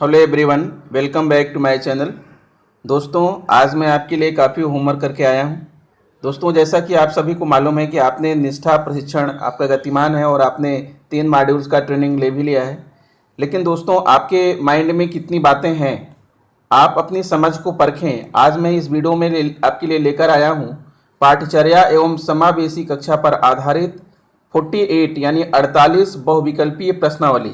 Hello everyone, welcome back to my channel. दोस्तों, आज मैं आपके लिए काफ़ी होमवर्क करके आया हूं। दोस्तों, जैसा कि आप सभी को मालूम है कि आपने निष्ठा प्रशिक्षण आपका गतिमान है और आपने 3 मॉड्यूल्स का ट्रेनिंग ले भी लिया है। लेकिन दोस्तों, आपके माइंड में कितनी बातें हैं, आप अपनी समझ को परखें। आज मैं इस वीडियो में आपके लिए लेकर आया हूं पाठचर्या एवं समावेशी कक्षा पर आधारित 48 यानी 48 बहुविकल्पीय प्रश्नावली।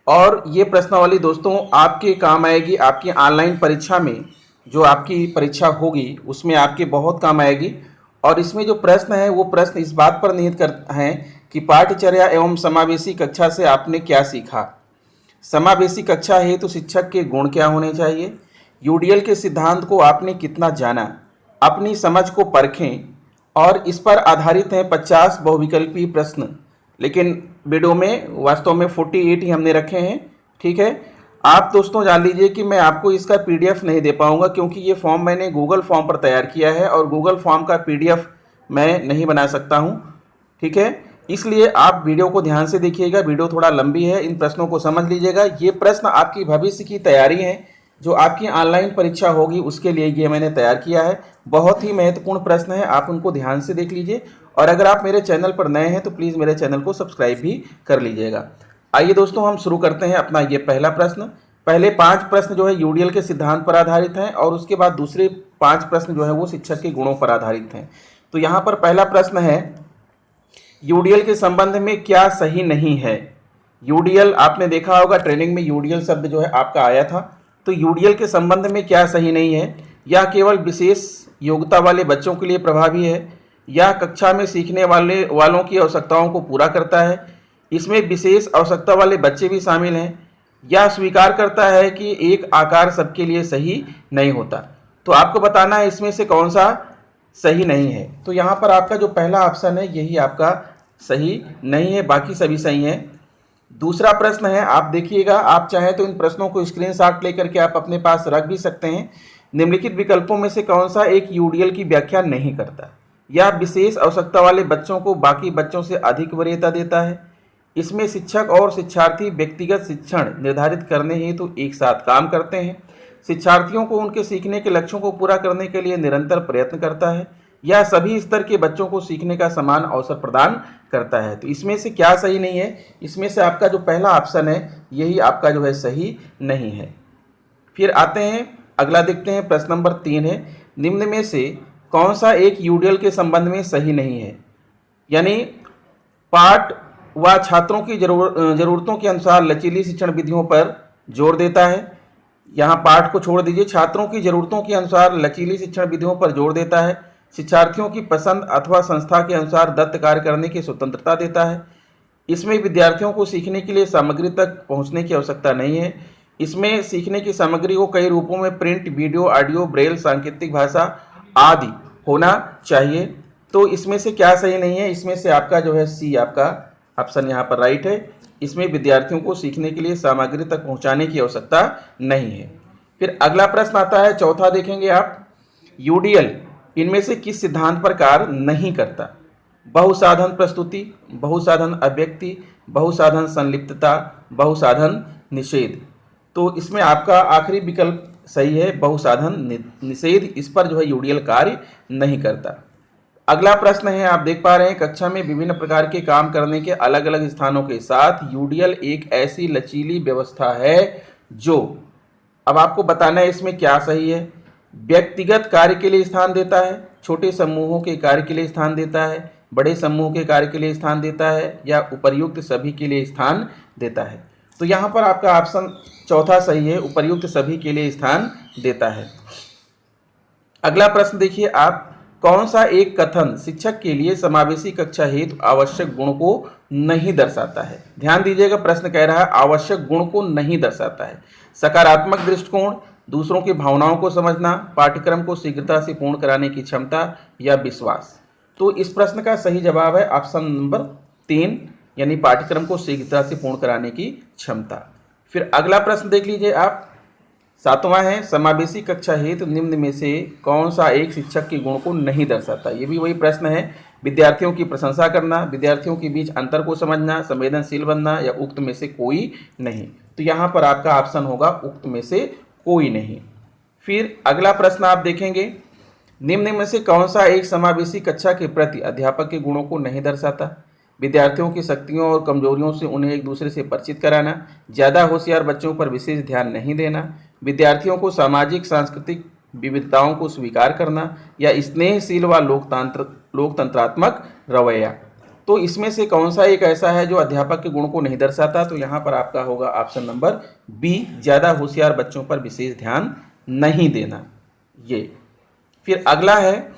और ये प्रश्नावली दोस्तों आपके काम आएगी आपकी ऑनलाइन परीक्षा में। जो आपकी परीक्षा होगी उसमें आपके बहुत काम आएगी। और इसमें जो प्रश्न है वो प्रश्न इस बात पर निहित कर हैं कि पाठचर्या एवं समावेशी कक्षा से आपने क्या सीखा। समावेशी कक्षा है तो शिक्षक के गुण क्या होने चाहिए, यूडीएल के सिद्धांत को आपने कितना जाना, अपनी समझ को परखें। और इस पर आधारित हैं 50 बहुविकल्पीय प्रश्न। लेकिन वीडियो में वास्तव में 48 ही हमने रखे हैं। ठीक है, आप दोस्तों जान लीजिए कि मैं आपको इसका पीडीएफ नहीं दे पाऊंगा, क्योंकि ये फॉर्म मैंने गूगल फॉर्म पर तैयार किया है और गूगल फॉर्म का पीडीएफ मैं नहीं बना सकता हूं। ठीक है, इसलिए आप वीडियो को ध्यान से देखिएगा। वीडियो थोड़ा लंबी है, इन प्रश्नों को समझ लीजिएगा। ये प्रश्न आपकी भविष्य की तैयारी है, जो आपकी ऑनलाइन परीक्षा होगी उसके लिए ये मैंने तैयार किया है। बहुत ही महत्वपूर्ण प्रश्न है, आप उनको ध्यान से देख लीजिए। और अगर आप मेरे चैनल पर नए हैं तो प्लीज़ मेरे चैनल को सब्सक्राइब भी कर लीजिएगा। आइए दोस्तों, हम शुरू करते हैं अपना ये पहला प्रश्न। पहले 5 प्रश्न जो है यूडीएल के सिद्धांत पर आधारित हैं और उसके बाद दूसरे 5 प्रश्न जो है वो शिक्षक के गुणों पर आधारित हैं। तो यहाँ पर पहला प्रश्न है, यूडीएल के संबंध में क्या सही नहीं है। यूडीएल आपने देखा होगा, ट्रेनिंग में यूडीएल शब्द जो है आपका आया था। तो यूडीएल के संबंध में क्या सही नहीं है, या केवल विशेष योग्यता वाले बच्चों के लिए प्रभावी है, या कक्षा में सीखने वालों की आवश्यकताओं को पूरा करता है, इसमें विशेष आवश्यकता वाले बच्चे भी शामिल हैं, या स्वीकार करता है कि एक आकार सबके लिए सही नहीं होता। तो आपको बताना है इसमें से कौन सा सही नहीं है। तो यहाँ पर आपका जो पहला ऑप्शन है यही आपका सही नहीं है, बाकी सभी सही हैं। दूसरा प्रश्न है, आप देखिएगा, आप चाहें तो इन प्रश्नों को स्क्रीनशॉट लेकर के आप अपने पास रख भी सकते हैं। निम्नलिखित विकल्पों में से कौन सा एक यूडीएल की व्याख्या नहीं करता, या विशेष आवश्यकता वाले बच्चों को बाकी बच्चों से अधिक वरीयता देता है, इसमें शिक्षक और शिक्षार्थी व्यक्तिगत शिक्षण निर्धारित करने हेतु एक साथ काम करते हैं, शिक्षार्थियों को उनके सीखने के लक्ष्यों को पूरा करने के लिए निरंतर प्रयत्न करता है, या सभी स्तर के बच्चों को सीखने का समान अवसर प्रदान करता है। तो इसमें से क्या सही नहीं है, इसमें से आपका जो पहला ऑप्शन है यही आपका जो है सही नहीं है। फिर आते हैं अगला, देखते हैं प्रश्न नंबर 3 है, निम्न में से कौन सा एक यूडीएल के संबंध में सही नहीं है। यानी पाठ व छात्रों की जरूरतों के अनुसार लचीली शिक्षण विधियों पर जोर देता है। यहाँ पाठ को छोड़ दीजिए, छात्रों की जरूरतों के अनुसार लचीली शिक्षण विधियों पर जोर देता है, शिक्षार्थियों की पसंद अथवा संस्था के अनुसार दत्त कार्य करने की स्वतंत्रता देता है, इसमें विद्यार्थियों को सीखने के लिए सामग्री तक पहुंचने की आवश्यकता नहीं है, इसमें सीखने की सामग्री को कई रूपों में प्रिंट, वीडियो, ऑडियो, ब्रेल, सांकेतिक भाषा आदि होना चाहिए। तो इसमें से क्या सही नहीं है, इसमें से आपका जो है सी आपका ऑप्शन यहाँ पर राइट है। इसमें विद्यार्थियों को सीखने के लिए सामग्री तक पहुँचाने की आवश्यकता नहीं है। फिर अगला प्रश्न आता है, चौथा देखेंगे आप, यूडीएल इनमें से किस सिद्धांत पर कार्य नहीं करता। बहुसाधन प्रस्तुति, बहुसाधन अभिव्यक्ति, बहुसाधन संलिप्तता, बहुसाधन निषेध। तो इसमें आपका आखिरी विकल्प सही है, बहुसाधन निषेध। इस पर जो है यूडीएल कार्य नहीं करता। अगला प्रश्न है, आप देख पा रहे हैं, कक्षा में विभिन्न प्रकार के काम करने के अलग अलग स्थानों के साथ यूडीएल एक ऐसी लचीली व्यवस्था है जो, अब आपको बताना है इसमें क्या सही है। व्यक्तिगत कार्य के लिए स्थान देता है, छोटे समूहों के कार्य के लिए स्थान देता है, बड़े समूह के कार्य के लिए स्थान देता है, या उपर्युक्त सभी के लिए स्थान देता है। तो यहाँ पर आपका ऑप्शन चौथा सही है, उपर्युक्त सभी के लिए स्थान देता है। अगला प्रश्न देखिए आप, कौन सा एक कथन शिक्षक के लिए समावेशी कक्षा हेतु आवश्यक गुण को नहीं दर्शाता है। ध्यान दीजिएगा, प्रश्न कह रहा है आवश्यक गुण को नहीं दर्शाता है। सकारात्मक दृष्टिकोण, दूसरों की भावनाओं को समझना, पाठ्यक्रम को शीघ्रता से पूर्ण कराने की क्षमता, या विश्वास। तो इस प्रश्न का सही जवाब है ऑप्शन नंबर 3, यानी पाठ्यक्रम को शीघ्रता से पूर्ण कराने की क्षमता। फिर अगला प्रश्न देख लीजिए आप, सातवां है समावेशी कक्षा हेतु निम्न में से कौन सा एक शिक्षक के गुण को नहीं दर्शाता। ये भी वही प्रश्न है, विद्यार्थियों की प्रशंसा करना, विद्यार्थियों के बीच अंतर को समझना, संवेदनशील बनना, या उक्त में से कोई नहीं। तो यहाँ पर आपका ऑप्शन होगा उक्त में से कोई नहीं। फिर अगला प्रश्न आप देखेंगे, निम्न में से कौन सा एक समावेशी कक्षा के प्रति अध्यापक के गुणों को नहीं दर्शाता। विद्यार्थियों की शक्तियों और कमजोरियों से उन्हें एक दूसरे से परिचित कराना, ज़्यादा होशियार बच्चों पर विशेष ध्यान नहीं देना, विद्यार्थियों को सामाजिक सांस्कृतिक विविधताओं को स्वीकार करना, या स्नेहशील व लोकतंत्रात्मक रवैया। तो इसमें से कौन सा एक ऐसा है जो अध्यापक के गुण को नहीं दर्शाता। तो यहाँ पर आपका होगा ऑप्शन नंबर बी, ज़्यादा होशियार बच्चों पर विशेष ध्यान नहीं देना। ये फिर अगला है,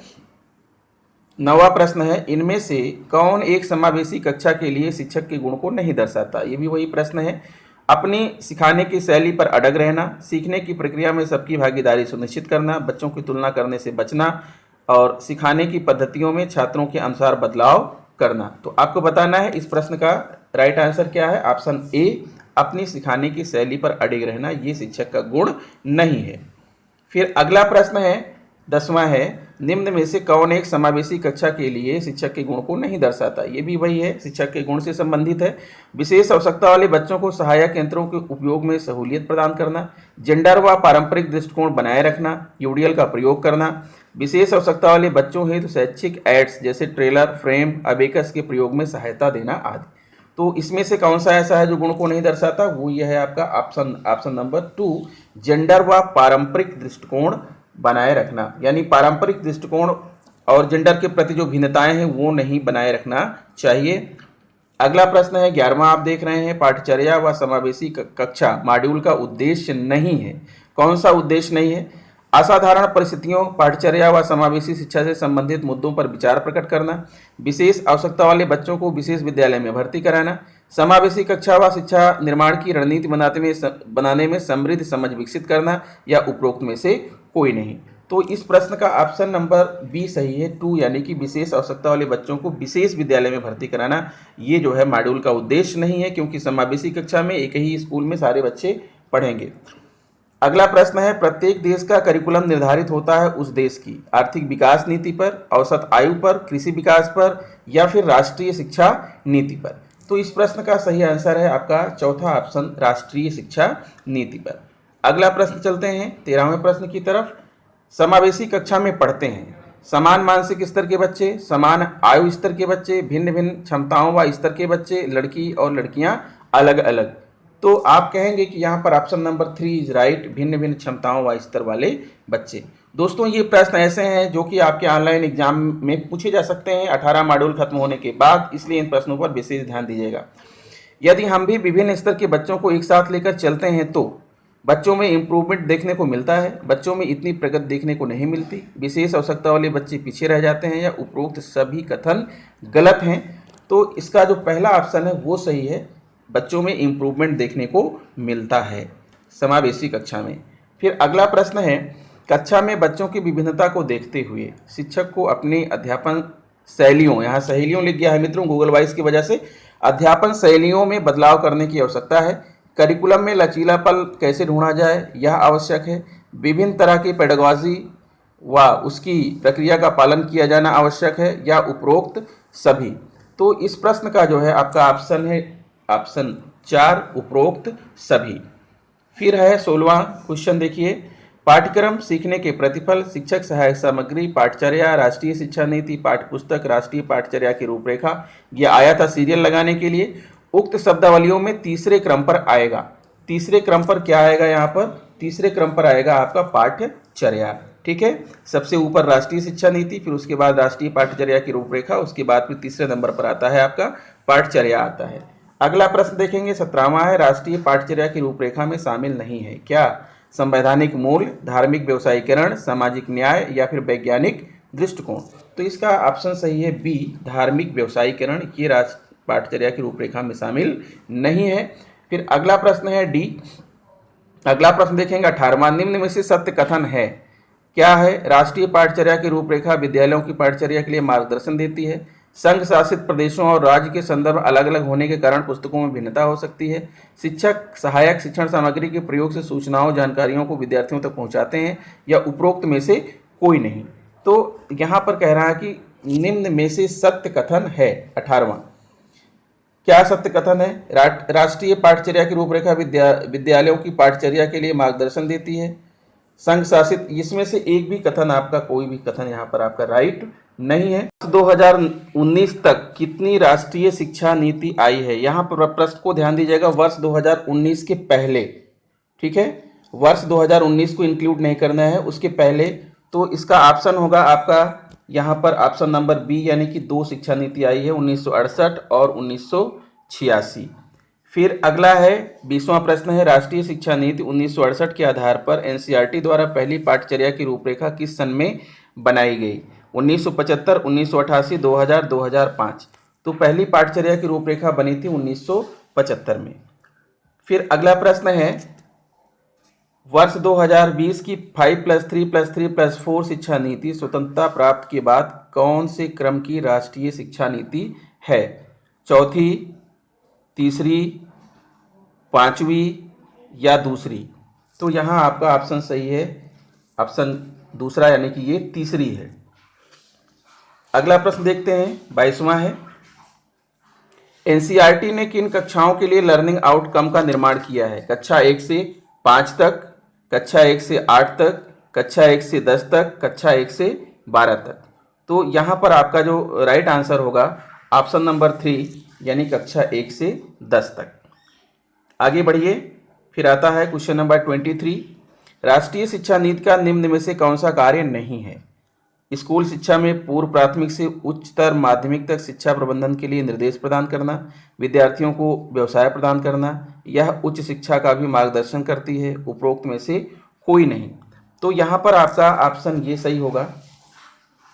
नवा प्रश्न है, इनमें से कौन एक समावेशी कक्षा के लिए शिक्षक के गुण को नहीं दर्शाता। ये भी वही प्रश्न है, अपनी सिखाने की शैली पर अड़ग रहना, सीखने की प्रक्रिया में सबकी भागीदारी सुनिश्चित करना, बच्चों की तुलना करने से बचना, और सिखाने की पद्धतियों में छात्रों के अनुसार बदलाव करना। तो आपको बताना है इस प्रश्न का राइट आंसर क्या है। ऑप्शन ए, अपनी सिखाने की शैली पर अड़िग रहना, ये शिक्षक का गुण नहीं है। फिर अगला प्रश्न है, 10वां है, निम्न में से कौन एक समावेशी कक्षा के लिए शिक्षक के गुण को नहीं दर्शाता। ये भी वही है, शिक्षक के गुण से संबंधित है। विशेष आवश्यकता वाले बच्चों को सहायक यंत्रों के उपयोग में सहूलियत प्रदान करना, जेंडर व पारंपरिक दृष्टिकोण बनाए रखना, यूडीएल का प्रयोग करना, विशेष आवश्यकता वाले बच्चों हेतु शैक्षिक एड्स जैसे ट्रेलर, फ्रेम, अबेकस के प्रयोग में सहायता देना आदि। तो इसमें से कौन सा ऐसा है जो गुण को नहीं दर्शाता, वो यह है आपका ऑप्शन नंबर 2, जेंडर व पारंपरिक दृष्टिकोण बनाए रखना, यानी पारंपरिक दृष्टिकोण और जेंडर के प्रति जो भिन्नताएं हैं वो नहीं बनाए रखना चाहिए। अगला प्रश्न है, 11वां आप देख रहे हैं, पाठचर्या व समावेशी कक्षा मॉड्यूल का उद्देश्य नहीं है। कौन सा उद्देश्य नहीं है। असाधारण परिस्थितियों, पाठचर्या व समावेशी शिक्षा से संबंधित मुद्दों पर विचार प्रकट करना, विशेष आवश्यकता वाले बच्चों को विशेष विद्यालय में भर्ती कराना, समावेशी कक्षा व शिक्षा निर्माण की रणनीति बनाने में समृद्ध समझ विकसित करना, या उपरोक्त में से कोई नहीं। तो इस प्रश्न का ऑप्शन नंबर बी सही है, 2, यानी कि विशेष आवश्यकता वाले बच्चों को विशेष विद्यालय में भर्ती कराना, ये जो है मॉड्यूल का उद्देश्य नहीं है, क्योंकि समावेशी कक्षा में एक ही स्कूल में सारे बच्चे पढ़ेंगे। अगला प्रश्न है, प्रत्येक देश का करिकुलम निर्धारित होता है उस देश की आर्थिक विकास नीति पर, औसत आयु पर, कृषि विकास पर, या फिर राष्ट्रीय शिक्षा नीति पर। तो इस प्रश्न का सही आंसर है आपका चौथा ऑप्शन, राष्ट्रीय शिक्षा नीति पर। अगला प्रश्न चलते हैं 13वें प्रश्न की तरफ। समावेशी कक्षा में पढ़ते हैं समान मानसिक स्तर के बच्चे, समान आयु स्तर के बच्चे, भिन्न भिन्न क्षमताओं व स्तर के बच्चे, लड़की और लड़कियां अलग अलग। तो आप कहेंगे कि यहाँ पर ऑप्शन नंबर 3 इज राइट, भिन्न भिन्न क्षमताओं व स्तर वाले बच्चे। दोस्तों ये प्रश्न ऐसे हैं जो कि आपके ऑनलाइन एग्जाम में पूछे जा सकते हैं 18 मॉड्यूल खत्म होने के बाद, इसलिए इन प्रश्नों पर विशेष ध्यान दीजिएगा। यदि हम भी विभिन्न स्तर के बच्चों को एक साथ लेकर चलते हैं तो बच्चों में इम्प्रूवमेंट देखने को मिलता है, बच्चों में इतनी प्रगति देखने को नहीं मिलती, विशेष आवश्यकता वाले बच्चे पीछे रह जाते हैं, या उपरोक्त सभी कथन गलत हैं। तो इसका जो पहला ऑप्शन है वो सही है, बच्चों में इम्प्रूवमेंट देखने को मिलता है समावेशी कक्षा में। फिर अगला प्रश्न है, कक्षा में बच्चों की विभिन्नता को देखते हुए शिक्षक को अपनी अध्यापन शैलियों, यहाँ सहेलियों लिख गया है मित्रों गूगल वाइज की वजह से, अध्यापन शैलियों में बदलाव करने की आवश्यकता है। करिकुलम में लचीलापन कैसे ढूंढा जाए यह आवश्यक है। विभिन्न तरह की पेडागॉजी व उसकी प्रक्रिया का पालन किया जाना आवश्यक है, या उपरोक्त सभी। तो इस प्रश्न का जो है आपका ऑप्शन है ऑप्शन 4, उपरोक्त सभी। फिर है 16वां क्वेश्चन, देखिए, पाठ्यक्रम, सीखने के प्रतिफल, शिक्षक सहायक सामग्री, पाठचर्या, राष्ट्रीय शिक्षा नीति, पाठ्यपुस्तक, राष्ट्रीय पाठचर्या की रूपरेखा। यह आया था सीरियल लगाने के लिए। उक्त शब्दावलियों में तीसरे क्रम पर आएगा, तीसरे क्रम पर क्या आएगा, यहाँ पर तीसरे क्रम पर आएगा आपका पाठ्यचर्या। ठीक है, सबसे ऊपर राष्ट्रीय शिक्षा नीति, फिर उसके बाद राष्ट्रीय पाठचर्या की रूपरेखा, उसके बाद फिर तीसरे नंबर पर आता है आपका पाठचर्या आता है। अगला प्रश्न देखेंगे 17वां है, राष्ट्रीय पाठचर्या की रूपरेखा में शामिल नहीं है क्या। संवैधानिक मूल्य, धार्मिक व्यवसायीकरण, सामाजिक न्याय, या फिर वैज्ञानिक दृष्टिकोण। तो इसका ऑप्शन सही है बी, धार्मिक व्यवसायीकरण, ये राष्ट्रीय पाठचर्या की रूपरेखा में शामिल नहीं है। फिर अगला प्रश्न है डी। अगला प्रश्न देखेंगे 18वां, निम्न में से सत्य कथन है क्या है। राष्ट्रीय पाठचर्या की रूपरेखा विद्यालयों की पाठचर्या के लिए मार्गदर्शन देती है। संघ शासित प्रदेशों और राज्य के संदर्भ अलग अलग होने के कारण पुस्तकों में भिन्नता हो सकती है। शिक्षक सहायक शिक्षण सामग्री के प्रयोग से सूचनाओं जानकारियों को विद्यार्थियों तक पहुंचाते हैं, या उपरोक्त में से कोई नहीं। तो यहाँ पर कह रहा है कि निम्न में से सत्य कथन है। 18वां, क्या सत्य कथन है? राष्ट्रीय पाठचर्या की रूपरेखा विद्यालयों की पाठचर्या के लिए मार्गदर्शन देती है। संघ शासित, इसमें से एक भी कथन आपका, कोई भी कथन यहाँ पर आपका राइट नहीं है। 2019 तक कितनी राष्ट्रीय शिक्षा नीति आई है? यहाँ पर प्रश्न को ध्यान दीजिएगा, वर्ष 2019 के पहले, ठीक है, वर्ष 2019 को इंक्लूड नहीं करना है, उसके पहले। तो इसका ऑप्शन होगा आपका यहाँ पर ऑप्शन नंबर बी, यानी कि 2 शिक्षा नीति आई है, 1968 और 1986। फिर अगला है 20वां प्रश्न है, राष्ट्रीय शिक्षा नीति 1968 के आधार पर एनसीईआरटी द्वारा पहली पाठचर्या की रूपरेखा किस सन में बनाई गई? 1975, 1988, 2000, 2005। तो पहली पाठचर्या की रूपरेखा बनी थी 1975 में। फिर अगला प्रश्न है, वर्ष 2020 की 5+3+3+4 शिक्षा नीति स्वतंत्रता प्राप्त के बाद कौन से क्रम की राष्ट्रीय शिक्षा नीति है? चौथी, तीसरी, पांचवी या दूसरी? तो यहाँ आपका ऑप्शन सही है, ऑप्शन दूसरा, यानी कि ये तीसरी है। अगला प्रश्न देखते हैं, 22वां है, एनसीईआरटी ने किन कक्षाओं के लिए लर्निंग आउटकम का निर्माण किया है? कक्षा 1 से 5 तक, कक्षा 1 से 8 तक, कक्षा 1 से 10 तक, कक्षा 1 से 12 तक। तो यहाँ पर आपका जो राइट आंसर होगा ऑप्शन नंबर 3, यानी कक्षा 1 से 10 तक। आगे बढ़िए, फिर आता है क्वेश्चन नंबर 23, राष्ट्रीय शिक्षा नीति का निम्न में से कौन सा कार्य नहीं है? स्कूल शिक्षा में पूर्व प्राथमिक से उच्चतर माध्यमिक तक शिक्षा प्रबंधन के लिए निर्देश प्रदान करना, विद्यार्थियों को व्यवसाय प्रदान करना, यह उच्च शिक्षा का भी मार्गदर्शन करती है, उपरोक्त में से कोई नहीं। तो यहाँ पर आपका ऑप्शन ये सही होगा,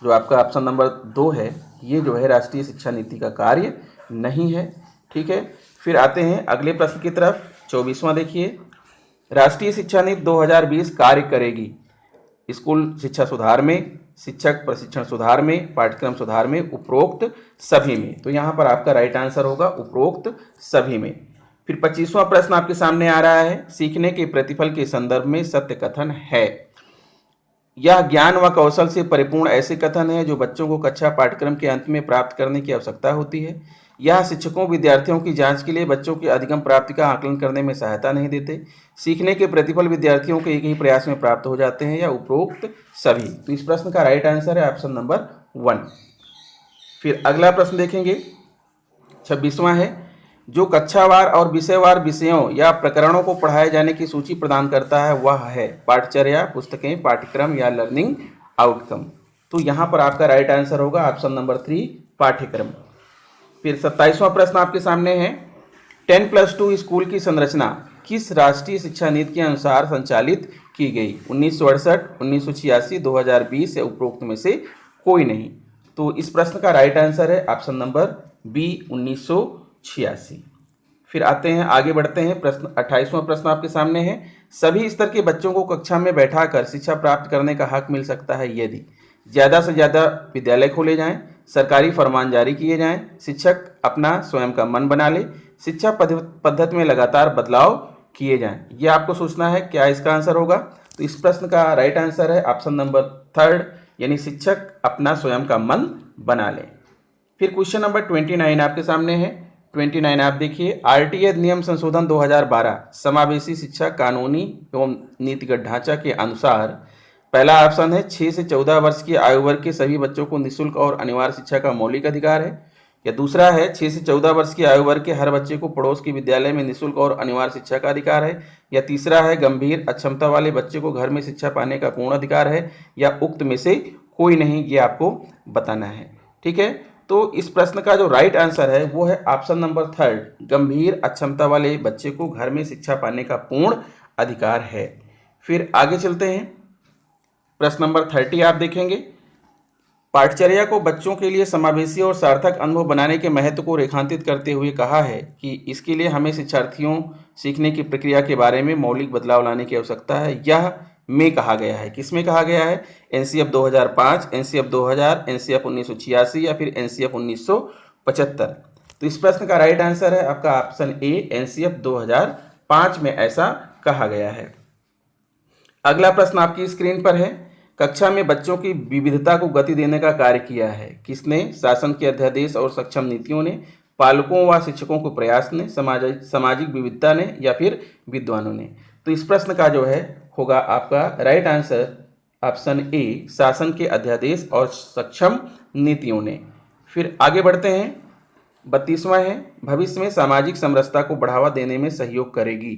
जो आपका ऑप्शन नंबर 2 है, ये जो है राष्ट्रीय शिक्षा नीति का कार्य नहीं है, ठीक है। फिर आते हैं अगले प्रश्न की तरफ, 24वां देखिए, राष्ट्रीय शिक्षा नीति 2020 कार्य करेगी स्कूल शिक्षा सुधार में, शिक्षक प्रशिक्षण सुधार में, पाठ्यक्रम सुधार में, उपरोक्त सभी में। तो यहाँ पर आपका राइट आंसर होगा उपरोक्त सभी में। फिर 25वां प्रश्न आपके सामने आ रहा है, सीखने के प्रतिफल के संदर्भ में सत्य कथन है। यह ज्ञान व कौशल से परिपूर्ण ऐसे कथन है जो बच्चों को कक्षा पाठ्यक्रम के अंत में प्राप्त करने की आवश्यकता होती है। यह शिक्षकों विद्यार्थियों की जांच के लिए बच्चों की अधिगम प्राप्ति का आकलन करने में सहायता नहीं देते। सीखने के प्रतिफल विद्यार्थियों के एक ही प्रयास में प्राप्त हो जाते हैं, या उपरोक्त सभी। तो इस प्रश्न का राइट आंसर है ऑप्शन नंबर 1। फिर अगला प्रश्न देखेंगे, 26वां है, जो कक्षावार और विषयवार विषयों या प्रकरणों को पढ़ाए जाने की सूची प्रदान करता है वह है पाठचर्या, पुस्तकें, पाठ्यक्रम या लर्निंग आउटकम। तो यहाँ पर आपका राइट आंसर होगा ऑप्शन नंबर 3, पाठ्यक्रम। फिर 27वां प्रश्न आपके सामने है, 10+2 स्कूल की संरचना किस राष्ट्रीय शिक्षा नीति के अनुसार संचालित की गई? 1968, 1986, 2020 या उपरोक्त में से कोई नहीं। तो इस प्रश्न का राइट आंसर है ऑप्शन नंबर बी, 1986। फिर आते हैं, आगे बढ़ते हैं, प्रश्न 28वां प्रश्न आपके सामने है, सभी स्तर के बच्चों को कक्षा में बैठाकर शिक्षा प्राप्त करने का हक मिल सकता है यदि ज़्यादा से ज़्यादा विद्यालय खोले जाएं, सरकारी फरमान जारी किए जाएं, शिक्षक अपना स्वयं का मन बना ले, शिक्षा पद्धति में लगातार बदलाव किए जाएं। ये आपको सोचना है क्या इसका आंसर होगा। तो इस प्रश्न का राइट आंसर है ऑप्शन नंबर 3, यानी शिक्षक अपना स्वयं का मन बना ले। फिर क्वेश्चन नंबर 29 आपके सामने है, 29 आप देखिए, आरटीए नियम संशोधन 2012 समावेशी शिक्षा कानूनी एवं नीतिगत ढांचा के अनुसार पहला ऑप्शन है 6 से 14 वर्ष की आयु वर्ग के सभी बच्चों को निःशुल्क और अनिवार्य शिक्षा का मौलिक अधिकार है, या दूसरा है 6 से 14 वर्ष की आयु वर्ग के हर बच्चे को पड़ोस के विद्यालय में निःशुल्क और अनिवार्य शिक्षा का अधिकार है, या तीसरा है गंभीर अक्षमता वाले बच्चे को घर में शिक्षा पाने का पूर्ण अधिकार है, या उक्त में से कोई नहीं। ये आपको बताना है, ठीक है। तो इस प्रश्न का जो राइट आंसर है वो है ऑप्शन नंबर 3, गंभीर अक्षमता वाले बच्चे को घर में शिक्षा पाने का पूर्ण अधिकार है। फिर आगे चलते हैं, प्रश्न नंबर 30 आप देखेंगे, पाठचर्या को बच्चों के लिए समावेशी और सार्थक अनुभव बनाने के महत्व को रेखांकित करते हुए कहा है कि इसके लिए हमें शिक्षार्थियों सीखने की प्रक्रिया के बारे में मौलिक बदलाव लाने की आवश्यकता है। यह में कहा गया है। किस में कहा गया है? एनसीएफ 2005, एनसीएफ 2000, एनसीएफ 1986 या फिर एनसीएफ 1975। तो इस प्रश्न का राइट आंसर है आपका ऑप्शन ए, एनसीएफ 2005 में ऐसा कहा गया है। अगला प्रश्न आपकी स्क्रीन पर है, कक्षा में बच्चों की विविधता को गति देने का कार्य किया है किसने? शासन के अध्यादेश और सक्षम नीतियों ने, पालकों व शिक्षकों के प्रयास ने, सामाजिक विविधता ने या फिर विद्वानों ने। तो इस प्रश्न का जो है होगा आपका राइट आंसर ऑप्शन ए, शासन के अध्यादेश और सक्षम नीतियों ने। फिर आगे बढ़ते हैं, 32वां है, भविष्य में सामाजिक समरसता को बढ़ावा देने में सहयोग करेगी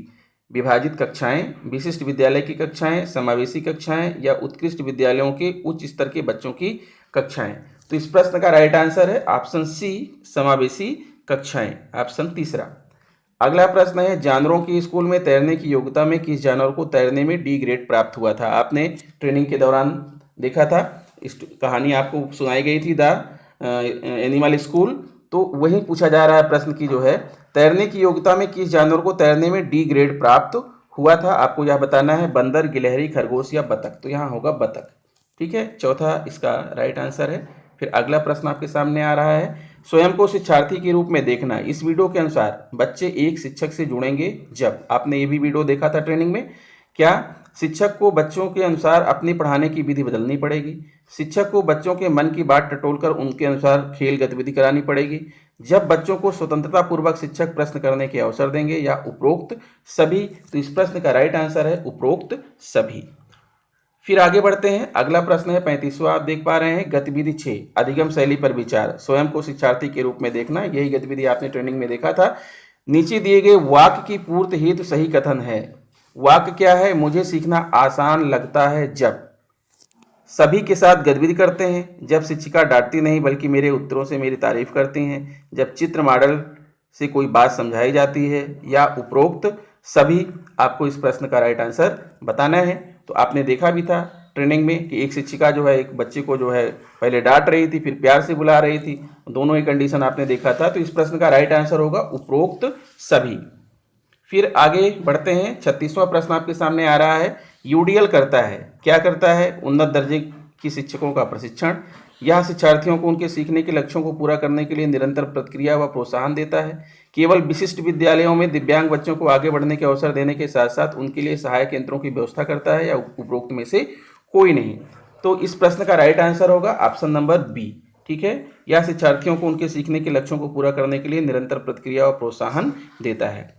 विभाजित कक्षाएं, विशिष्ट विद्यालय की कक्षाएं, समावेशी कक्षाएं या उत्कृष्ट विद्यालयों के उच्च स्तर के बच्चों की कक्षाएं। तो इस प्रश्न का राइट आंसर है ऑप्शन सी, समावेशी कक्षाएं, ऑप्शन तीसरा। अगला प्रश्न है, जानवरों की स्कूल में तैरने की योग्यता में किस जानवर को तैरने में डी ग्रेड प्राप्त हुआ था? आपने ट्रेनिंग के दौरान देखा था, इस कहानी आपको सुनाई गई थी द एनिमल स्कूल। तो वही पूछा जा रहा है प्रश्न की जो है, तैरने की योग्यता में किस जानवर को तैरने में डी ग्रेड प्राप्त हुआ था? आपको यह बताना है, बंदर, गिलहरी, खरगोश या बतख। तो यहाँ होगा बतख। ठीक है, चौथा इसका राइट आंसर है। फिर अगला प्रश्न आपके सामने आ रहा है, स्वयं को शिक्षार्थी के रूप में देखना। इस वीडियो के अनुसार बच्चे एक शिक्षक से जुड़ेंगे जब, आपने ये भी वीडियो देखा था ट्रेनिंग में। क्या शिक्षक को बच्चों के अनुसार अपनी पढ़ाने की विधि बदलनी पड़ेगी? शिक्षक को बच्चों के मन की बात टटोलकर उनके अनुसार खेल गतिविधि करानी पड़ेगी? जब बच्चों को स्वतंत्रता पूर्वक शिक्षक प्रश्न करने के अवसर देंगे या उपरोक्त सभी? तो इस प्रश्न का राइट आंसर है उपरोक्त सभी। फिर आगे बढ़ते हैं, अगला प्रश्न है 35वां, आप देख पा रहे हैं, गतिविधि 6, अधिगम शैली पर विचार। स्वयं को शिक्षार्थी के रूप में देखना, यही गतिविधि आपने ट्रेनिंग में देखा था। नीचे दिए गए वाक्य की पूर्ति हेतु सही कथन है। वाक्य क्या है? मुझे सीखना आसान लगता है जब सभी के साथ गतिविधि करते हैं, जब शिक्षिका डांटती नहीं बल्कि मेरे उत्तरों से मेरी तारीफ करती हैं, जब चित्र मॉडल से कोई बात समझाई जाती है या उपरोक्त सभी। आपको इस प्रश्न का राइट आंसर बताना है। तो आपने देखा भी था ट्रेनिंग में कि एक शिक्षिका जो है एक बच्चे को जो है पहले डांट रही थी, फिर प्यार से बुला रही थी, दोनों ही कंडीशन आपने देखा था। तो इस प्रश्न का राइट आंसर होगा उपरोक्त सभी। फिर आगे बढ़ते हैं, 36वां प्रश्न आपके सामने आ रहा है, यूडीएल करता है, क्या करता है? उन्नत दर्जे की शिक्षकों का प्रशिक्षण। यह शिक्षार्थियों को उनके सीखने के लक्ष्यों को पूरा करने के लिए निरंतर प्रतिक्रिया व प्रोत्साहन देता है। केवल विशिष्ट विद्यालयों में दिव्यांग बच्चों को आगे बढ़ने के अवसर देने के साथ साथ उनके लिए सहायक यंत्रों की व्यवस्था करता है या उपरोक्त में से कोई नहीं? तो इस प्रश्न का राइट आंसर होगा ऑप्शन नंबर बी। ठीक है, यह शिक्षार्थियों को उनके सीखने के लक्ष्यों को पूरा करने के लिए निरंतर प्रतिक्रिया व प्रोत्साहन देता है।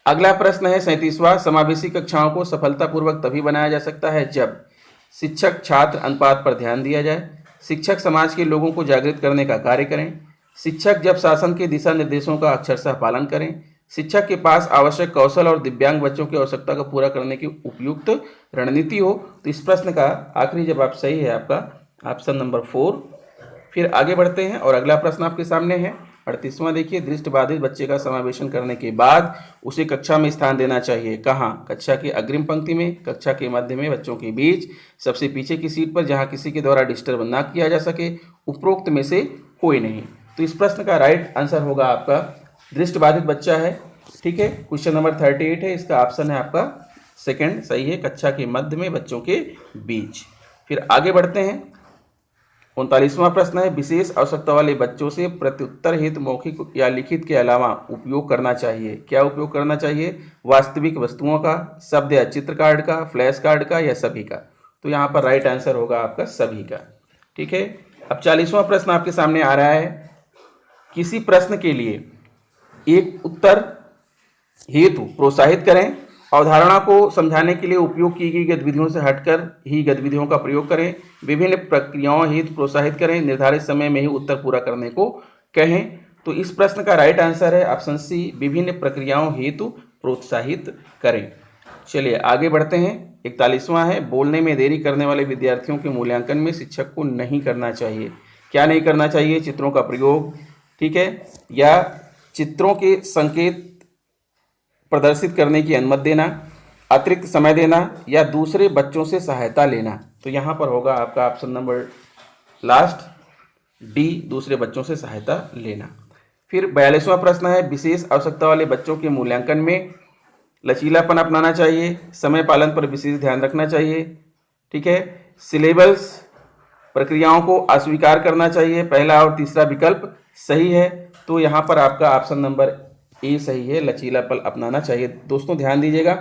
अगला प्रश्न है 37वां, समावेशी कक्षाओं को सफलतापूर्वक तभी बनाया जा सकता है जब शिक्षक छात्र अनुपात पर ध्यान दिया जाए, शिक्षक समाज के लोगों को जागृत करने का कार्य करें, शिक्षक जब शासन के दिशा निर्देशों का अक्षरशः पालन करें, शिक्षक के पास आवश्यक कौशल और दिव्यांग बच्चों की आवश्यकता को पूरा करने की उपयुक्त रणनीति हो। तो इस प्रश्न का आखिरी जवाब सही है आपका ऑप्शन नंबर 4। फिर आगे बढ़ते हैं और अगला प्रश्न आपके सामने है 38वां, देखिए, दृष्टिबाधित बच्चे का समावेशन करने के बाद उसे कक्षा में स्थान देना चाहिए। कहाँ? कक्षा के अग्रिम पंक्ति में, कक्षा के मध्य में, बच्चों के बीच, सबसे पीछे की सीट पर जहाँ किसी के द्वारा डिस्टर्ब ना किया जा सके, उपरोक्त में से कोई नहीं। तो इस प्रश्न का राइट आंसर होगा आपका दृष्टिबाधित बच्चा है। ठीक है, क्वेश्चन नंबर 38 है, इसका ऑप्शन है आपका सेकंड सही है, कक्षा के मध्य में, बच्चों के बीच। फिर आगे बढ़ते हैं, 39वां प्रश्न है, विशेष आवश्यकता वाले बच्चों से प्रत्युत्तर हेतु मौखिक या लिखित के अलावा उपयोग करना चाहिए। क्या उपयोग करना चाहिए? वास्तविक वस्तुओं का, शब्द या चित्र कार्ड का, फ्लैश कार्ड का या सभी का? तो यहाँ पर राइट आंसर होगा आपका सभी का। ठीक है, अब 40वां प्रश्न आपके सामने आ रहा है, किसी प्रश्न के लिए एक उत्तर हेतु प्रोत्साहित करें, अवधारणा को समझाने के लिए उपयोग की गई गतिविधियों से हटकर ही गतिविधियों का प्रयोग करें, विभिन्न प्रक्रियाओं हेतु प्रोत्साहित करें, निर्धारित समय में ही उत्तर पूरा करने को कहें। तो इस प्रश्न का राइट आंसर है ऑप्शन सी, विभिन्न प्रक्रियाओं हेतु प्रोत्साहित करें। चलिए आगे बढ़ते हैं, 41वां है, बोलने में देरी करने वाले विद्यार्थियों के मूल्यांकन में शिक्षक को नहीं करना चाहिए। क्या नहीं करना चाहिए? चित्रों का प्रयोग, ठीक है, या चित्रों के संकेत प्रदर्शित करने की अनुमति देना, अतिरिक्त समय देना या दूसरे बच्चों से सहायता लेना। तो यहाँ पर होगा आपका ऑप्शन नंबर लास्ट डी, दूसरे बच्चों से सहायता लेना। फिर 42वां प्रश्न है, विशेष आवश्यकता वाले बच्चों के मूल्यांकन में लचीलापन अपनाना चाहिए, समय पालन पर विशेष ध्यान रखना चाहिए, ठीक है। सिलेबस प्रक्रियाओं को अस्वीकार करना चाहिए, पहला और तीसरा विकल्प सही है। तो यहाँ पर आपका ऑप्शन नंबर ए सही है, लचीलापन अपनाना चाहिए। दोस्तों ध्यान दीजिएगा,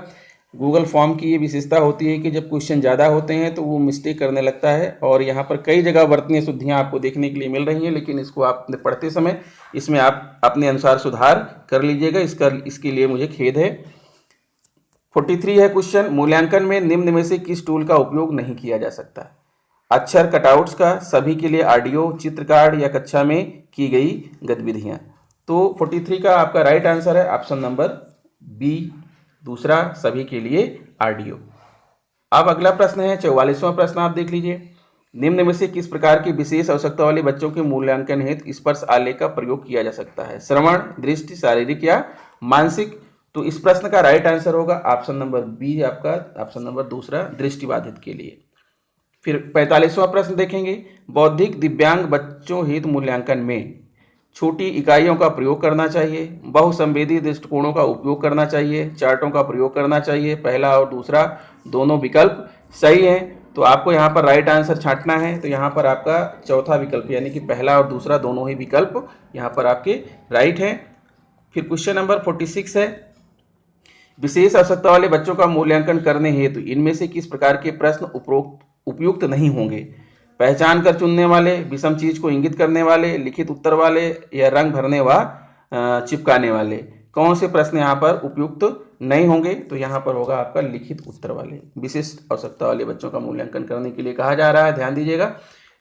गूगल फॉर्म की ये विशेषता होती है कि जब क्वेश्चन ज़्यादा होते हैं तो वो मिस्टेक करने लगता है, और यहाँ पर कई जगह वर्तनीय शुद्धियाँ आपको देखने के लिए मिल रही हैं, लेकिन इसको आप पढ़ते समय इसमें आप अपने अनुसार सुधार कर लीजिएगा, इसके लिए मुझे खेद है। 43 है क्वेश्चन, मूल्यांकन में निम्न में से किस टूल का उपयोग नहीं किया जा सकता? अक्षर कटआउट्स का, सभी के लिए ऑडियो, चित्र कार्ड या कक्षा में की गई गतिविधियां। तो 43 का आपका राइट आंसर है ऑप्शन नंबर बी, दूसरा सभी के लिए ऑडियो। अब अगला प्रश्न है 44वां प्रश्न, आप देख लीजिए। निम्न में से किस प्रकार की विशेष आवश्यकता वाले बच्चों के मूल्यांकन हेतु स्पर्श आलेख का प्रयोग किया जा सकता है? श्रवण, दृष्टि, शारीरिक या मानसिक? तो इस प्रश्न का राइट आंसर होगा ऑप्शन नंबर बी, आपका ऑप्शन नंबर दूसरा, दृष्टिबाधित के लिए। फिर 45वां प्रश्न देखेंगे, बौद्धिक दिव्यांग बच्चों हेतु मूल्यांकन में छोटी इकाइयों का प्रयोग करना चाहिए, बहुसंवेदी दृष्टिकोणों का उपयोग करना चाहिए, चार्टों का प्रयोग करना चाहिए, पहला और दूसरा दोनों विकल्प सही हैं। तो आपको यहाँ पर राइट आंसर छांटना है, तो यहाँ पर आपका चौथा विकल्प यानी कि पहला और दूसरा दोनों ही विकल्प यहाँ पर आपके राइट हैं। फिर क्वेश्चन नंबर 46 है, विशेष आवश्यकता वाले बच्चों का मूल्यांकन करने हेतु इनमें से किस प्रकार के प्रश्न उपयुक्त नहीं होंगे? पहचान कर चुनने वाले, विषम चीज को इंगित करने वाले, लिखित उत्तर वाले या रंग भरने व चिपकाने वाले? कौन से प्रश्न यहाँ पर उपयुक्त नहीं होंगे? तो यहाँ पर होगा आपका लिखित उत्तर वाले। विशिष्ट आवश्यकता वाले बच्चों का मूल्यांकन करने के लिए कहा जा रहा है, ध्यान दीजिएगा।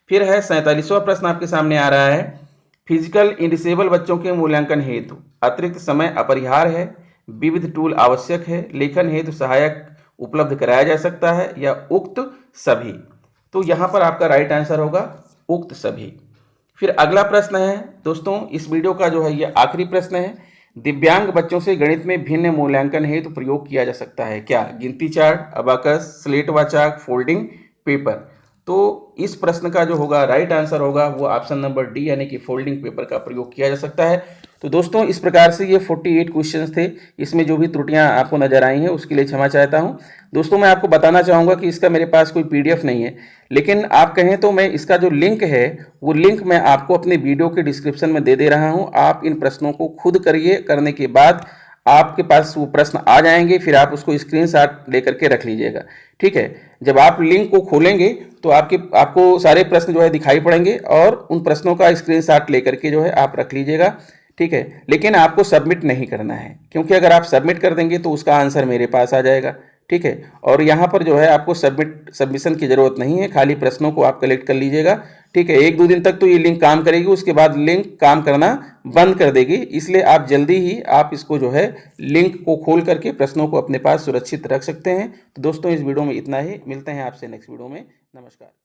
फिर है 47वां प्रश्न आपके सामने आ रहा है, फिजिकल इंडिसेबल बच्चों के मूल्यांकन हेतु अतिरिक्त समय अपरिहार्य है, विविध टूल आवश्यक है, लेखन हेतु सहायक उपलब्ध कराया जा सकता है, या उक्त सभी? तो यहाँ पर आपका राइट आंसर होगा उक्त सभी। फिर अगला प्रश्न है दोस्तों, इस वीडियो का जो है ये आखिरी प्रश्न है, दिव्यांग बच्चों से गणित में भिन्न मूल्यांकन हेतु प्रयोग किया जा सकता है क्या? गिनती चार्ट, अबाकस, स्लेट व चाक, फोल्डिंग पेपर? तो इस प्रश्न का जो होगा राइट आंसर होगा वो ऑप्शन नंबर डी, यानी कि फोल्डिंग पेपर का प्रयोग किया जा सकता है। तो दोस्तों इस प्रकार से ये 48 क्वेश्चंस थे, इसमें जो भी त्रुटियां आपको नजर आई हैं उसके लिए क्षमा चाहता हूं। दोस्तों मैं आपको बताना चाहूँगा कि इसका मेरे पास कोई PDF नहीं है, लेकिन आप कहें तो मैं इसका जो लिंक है वो लिंक मैं आपको अपने वीडियो के डिस्क्रिप्शन में दे रहा हूँ। आप इन प्रश्नों को खुद करिए, करने के बाद आपके पास वो प्रश्न आ जाएंगे, फिर आप उसको स्क्रीनशॉट लेकर के रख लीजिएगा, ठीक है। जब आप लिंक को खोलेंगे तो आपको सारे प्रश्न जो है दिखाई पड़ेंगे, और उन प्रश्नों का स्क्रीनशॉट लेकर के जो है आप रख लीजिएगा, ठीक है। लेकिन आपको सबमिट नहीं करना है, क्योंकि अगर आप सबमिट कर देंगे तो उसका आंसर मेरे पास आ जाएगा, ठीक है। और यहाँ पर जो है आपको सबमिशन की ज़रूरत नहीं है, खाली प्रश्नों को आप कलेक्ट कर लीजिएगा, ठीक है। 1-2 दिन तक तो ये लिंक काम करेगी, उसके बाद लिंक काम करना बंद कर देगी, इसलिए आप जल्दी ही आप इसको जो है लिंक को खोल करके प्रश्नों को अपने पास सुरक्षित रख सकते हैं। तो दोस्तों इस वीडियो में इतना ही, मिलते हैं आपसे नेक्स्ट वीडियो में, नमस्कार।